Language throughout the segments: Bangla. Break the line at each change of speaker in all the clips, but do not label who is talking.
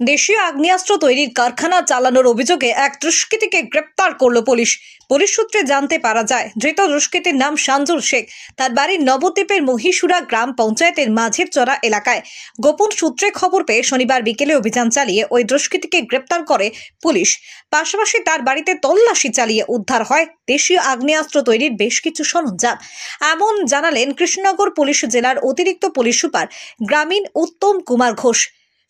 দেশীয় আগ্নেয়াস্ত্র তৈরির কারখানা চালানোর অভিযোগে এক দুষ্কৃতীকে গ্রেপ্তার করল পুলিশ। পুলিশ সূত্রে জানতে পারা যায়, ধৃত দুষ্কৃতীর নাম সঞ্জুর শেখ। তার বাড়ি নবদ্বীপের মহীশুরা গ্রাম পঞ্চায়েতের মাঝের চড়া এলাকায়। গোপন সূত্রে খবর পেয়ে শনিবার বিকেলে অভিযান চালিয়ে ওই দুষ্কৃতীকে গ্রেপ্তার করে পুলিশ। পাশাপাশি তার বাড়িতে তল্লাশি চালিয়ে উদ্ধার হয় দেশীয় আগ্নেয়াস্ত্র তৈরির বেশ কিছু সরঞ্জাম। এমন জানালেন কৃষ্ণনগর পুলিশ জেলার অতিরিক্ত পুলিশ সুপার গ্রামীণ উত্তম কুমার ঘোষ।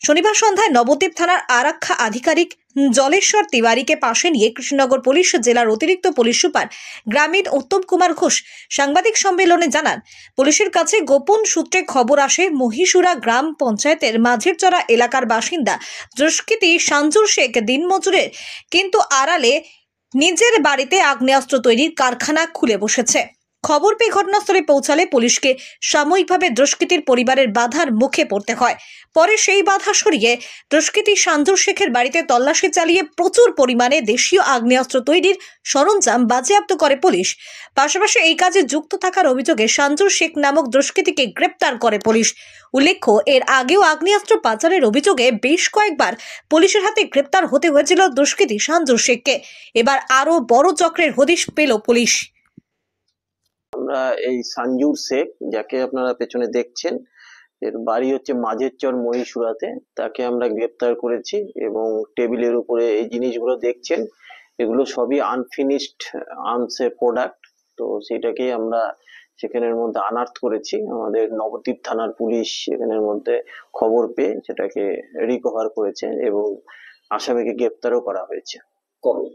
শনিবার সন্ধ্যায় নবদ্বীপ থানার আরক্ষা আধিকারিক জলেশ্বর তিওয়ারিকে পাশে নিয়ে কৃষ্ণনগর পুলিশ জেলার অতিরিক্ত পুলিশ সুপার গ্রামীণ উত্তম কুমার ঘোষ সাংবাদিক সম্মেলনে জানান, পুলিশের কাছে গোপন সূত্রে খবর আসে মহীশুরা গ্রাম পঞ্চায়েতের মাঝেরচড়া এলাকার বাসিন্দা দুষ্কৃতী সঞ্জুর শেখ দিনমজুরের কিন্তু আড়ালে নিজের বাড়িতে আগ্নেয়াস্ত্র তৈরির কারখানা খুলে বসেছে। খবর পেয়ে ঘটনাস্থলে পৌঁছালে পুলিশকে সাময়িকভাবে দুষ্কৃতীর পরিবারের বাধার মুখে পড়তে হয়। পরে সেই বাধা সরিয়ে দুষ্কৃতী সঞ্জুর শেখের বাড়িতে তল্লাশি চালিয়ে প্রচুর পরিমাণে দেশীয় আগ্নেয়াস্ত্র তৈরির সরঞ্জাম বাজেয়াপ্ত করে পুলিশ। পাশাপাশি এই কাজে যুক্ত থাকার অভিযোগে সঞ্জুর শেখ নামক দুষ্কৃতীকে গ্রেপ্তার করে পুলিশ। উল্লেখ্য, এর আগেও আগ্নেয়াস্ত্র পাচারের অভিযোগে বেশ কয়েকবার পুলিশের হাতে গ্রেপ্তার হতে হয়েছিল দুষ্কৃতী সঞ্জুর শেখকে। এবার আরও বড় চক্রের হদিশ পেল পুলিশ।
আমরা এই সঞ্জুর শেখ, যাকে আপনারা পেছনে দেখছেন, এর বাড়ি হচ্ছে মাঝেরচর মহীশুরাতে, তাকে আমরা গ্রেপ্তার করেছি এবং টেবিলের উপরে এই জিনিসগুলো দেখছেন, এগুলো সবই আনফিনিশড আর্মসের প্রোডাক্ট। তো সেটাকে আমরা সেখানের মধ্যে আনার্থ করেছি। আমাদের নবদ্বীপ থানার পুলিশ সেখানের মধ্যে খবর পেয়ে সেটাকে রিকভার করেছে এবং আসামিকে গ্রেপ্তারও করা হয়েছে।
কবে?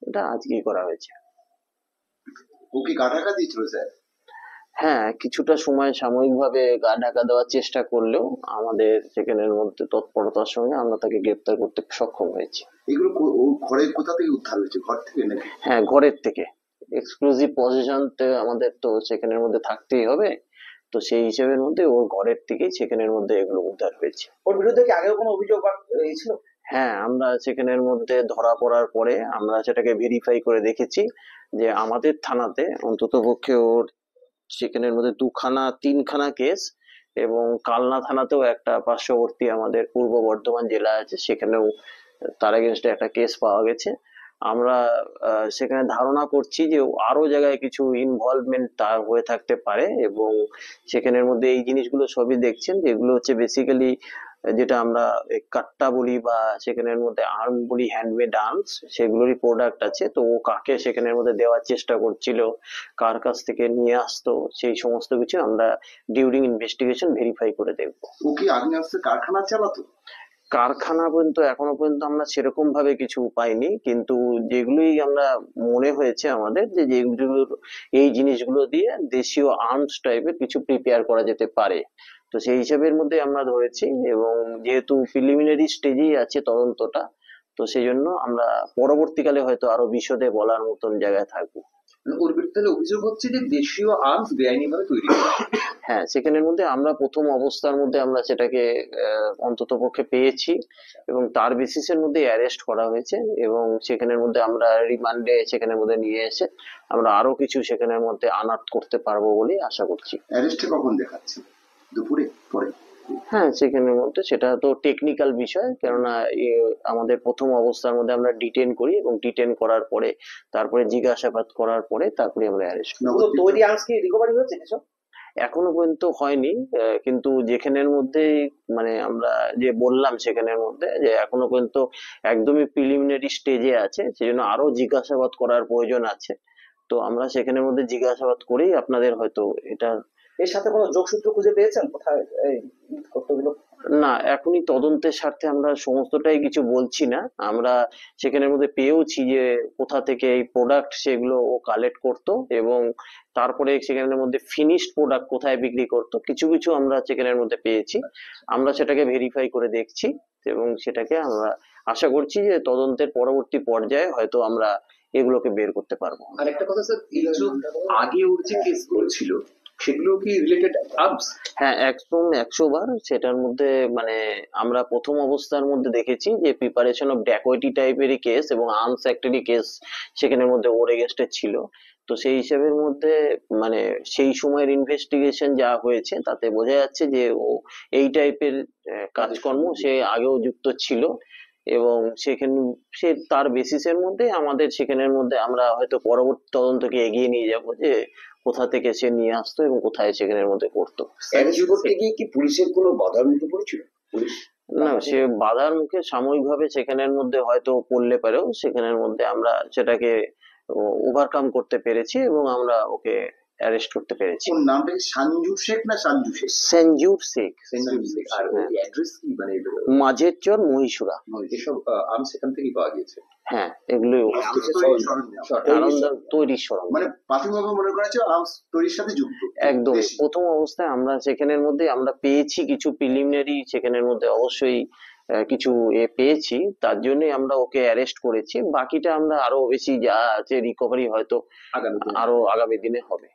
এটা আজকেই করা হয়েছে।
ও কি গা ঢাকা দিয়েছিল স্যার?
হ্যাঁ, কিছুটা সময় সাময়িকভাবে গা ঢাকা দেওয়ার চেষ্টা করলেও আমাদের সেখানের মধ্যে তৎপরতার সঙ্গে আমরা তাকে গ্রেপ্তার করতে সক্ষম হয়েছি।
এগুলো ওর ঘরের কোথা থেকে উদ্ধার হয়েছে? ঘর থেকে নাকি?
হ্যাঁ, ঘরের থেকে। এক্সক্লুসিভ পজিশন আমাদের তো সেখানের মধ্যে থাকতেই হবে, তো সেই হিসেবের মধ্যে ওর ঘরের থেকেই সেখানের মধ্যে এগুলো উদ্ধার হয়েছে।
ওর বিরুদ্ধে কি আগেও কোনো অভিযোগ ছিল?
হ্যাঁ, আমরা সেখানের মধ্যে ধরা পড়ার পরে আমরা সেটাকে ভেরিফাই করে দেখেছি যে আমাদের থানাতে অন্তত পক্ষে ওর সেখানের মধ্যে তিনখানা কেস এবং কালনা থানাতেও একটা পার্শ্ববর্তী আমাদের পূর্ব বর্ধমান জেলা আছে, সেখানেও তার এগেনস্টে একটা কেস পাওয়া গেছে। আমরা সেখানে ধারণা করছি যে আরো জায়গায় কিছু ইনভলভমেন্ট তার হয়ে থাকতে পারে এবং সেখানের মধ্যে এই জিনিসগুলো সবই দেখছেন, যেগুলো হচ্ছে বেসিক্যালি যেটা আমরা কাট্টা বলি বা সেখানের মধ্যে আর্ম বলি, হ্যান্ডমেড আর্মস, সেগুলোরই প্রোডাক্ট আছে। তো ও কাকে সেখানের মধ্যে দেওয়ার চেষ্টা করছিল, কার কাছ থেকে নিয়ে আসতো, সেই সমস্ত কিছু আমরা ডিউরিং ইনভেস্টিগেশন ভেরিফাই করে দেখবো।
ও কি আগ্নেয়াস্ত্রের কারখানা চালাতো?
কারখানা পর্যন্ত এখনো পর্যন্ত আমরা সেরকম ভাবে কিছু পাইনি, কিন্তু যেগুলোই আমরা মনে হয়েছে আমাদের যে যেগুলো এই জিনিসগুলো দিয়ে দেশীয় আর্মস টাইপের কিছু প্রিপেয়ার করা যেতে পারে, তো সেই হিসাবের মধ্যে আমরা ধরেছি। এবং যেহেতু প্রিলিমিনারি স্টেজেই আছে তদন্তটা, তো সেই জন্য আমরা পরবর্তীকালে হয়তো আরো বিশদে বলার মতন জায়গায় থাকবো।
ওর বিরুদ্ধে অভিযোগ হচ্ছে যে দেশীয় আর্মস বেআইনিভাবে তৈরি করা।
হ্যাঁ, সেখানের মধ্যে আমরা প্রথম অবস্থার মধ্যে আমরা সেটাকে অন্তত পক্ষে পেয়েছি এবং তার বেসিসের মধ্যে অ্যারেস্ট করা হয়েছে এবং সেখানের মধ্যে আমরা রিমান্ডে সেখানের মধ্যে নিয়ে এসে আমরা আরো কিছু সেখানের মধ্যে আনার্ট করতে পারবো বলে আশা করছি।
অ্যারেস্টে কখন দেখাচ্ছে? দুপুরে? পরে?
হ্যাঁ, সেখানের মধ্যে সেটা তো টেকনিক্যাল বিষয়, কেননা আমাদের প্রথম অবস্থার মধ্যে আমরা ডিটেন করি এবং ডিটেন করার পরে তারপরে জিজ্ঞাসাবাদ করার পরে তারপরে আমরা অ্যারেস্ট।
তৈরি আর্মস কি রিকভারি হয়েছে কিছু?
এখনো পর্যন্ত হয়নি, কিন্তু যেখানের মধ্যে মানে আমরা যে বললাম সেখানের মধ্যে যে এখনো পর্যন্ত একদমই প্রিলিমিনারি স্টেজে আছে, সেজন্য আরো জিজ্ঞাসাবাদ করার প্রয়োজন আছে। তো আমরা সেখানের মধ্যে জিজ্ঞাসাবাদ করেই আপনাদের হয়তো এটা।
এর সাথে কোনো যোগসূত্র খুঁজে পেয়েছেন কোথায় এই কর্তব্য?
না, এখনই তদন্তের স্বার্থে আমরা সমস্তটাই কিছু বলছি না। আমরা সেখানের মধ্যে পেয়েওছি যে কোথা থেকে এই প্রোডাক্ট সেগুলো ও কালেক্ট করতো এবং তারপরে সেখানের মধ্যে ফিনিশড প্রোডাক্ট কোথায় বিক্রি করতো, কিছু কিছু আমরা সেখানের মধ্যে পেয়েছি। আমরা সেটাকে ভেরিফাই করে দেখছি এবং সেটাকে আমরা আশা করছি যে তদন্তের পরবর্তী পর্যায়ে হয়তো আমরা এগুলোকে বের করতে পারবো।
আরেকটা কথা স্যার, এই যে আগে ওর যে কেসগুলো ছিল সেগুলো কি রিলেটেড আর্মস?
হ্যাঁ, একদম 100 বার সেটার মধ্যে মানে আমরা প্রথম অবস্থার মধ্যে দেখেছি যে প্রিপারেশন অফ ড্যাকোইটি টাইপেরই কেস এবং আর্মস অ্যাক্টেরই কেস সেখানের মধ্যে ওর এগেনস্টে ছিল। তো সেই হিসেবের মধ্যে মানে সেই সময়ের ইনভেস্টিগেশন যা হয়েছে তাতে বোঝা যাচ্ছে যে ও এই টাইপের কাজকর্ম সে আগেও যুক্ত ছিল এবং সেখানে সে তার বেসিসের মধ্যে আমাদের সেখানের মধ্যে আমরা হয়তো পরবর্তী তদন্তকে এগিয়ে নিয়ে যাব যে কোথা থেকে সে নিয়ে আসতো এবং কোথায় সেখানের মধ্যে করতো।
অ্যারেস্ট করতে গিয়ে কি পুলিশের কোনো বাধার মুখে পড়েছিল পুলিশ?
না, সে বাধার মুখে সাময়িকভাবে সেখানের মধ্যে হয়তো পড়লে পারেও সেখানের মধ্যে আমরা সেটাকে ওভারকাম করতে পেরেছি এবং আমরা ওকে অ্যারেস্ট করতে পেরেছি।
ওর নামটা কি সঞ্জু শেখ না সঞ্জু শেখ?
সঞ্জুর শেখ,
আর
হ্যাঁ।
অ্যাড্রেস কি মানে
মাঝের চর মহীশুরা।
এসব আর্মস সেখান থেকেই পাওয়া গিয়েছে?
হ্যাঁ, এগুলোই
আর্মস তৈরির সরঞ্জাম।
নালন্দার তৈরির সরঞ্জাম।
মানে প্রাথমিকভাবে মনে করা হচ্ছে আর্মস তৈরির সাথে যুক্ত।
একদম
বেশ।
প্রথম অবস্থায় আমরা সেখানের মধ্যে আমরা পেয়েছি কিছু প্রিলিমিনারি সেখানের মধ্যে অবশ্যই কিছু পেয়েছি, তার জন্যই আমরা ওকে অ্যারেস্ট করেছি। বাকিটা আমরা আরো বেশি যা আছে রিকভারি হয়তো
আগামী দিনে?
আরো আগামী দিনে হবে।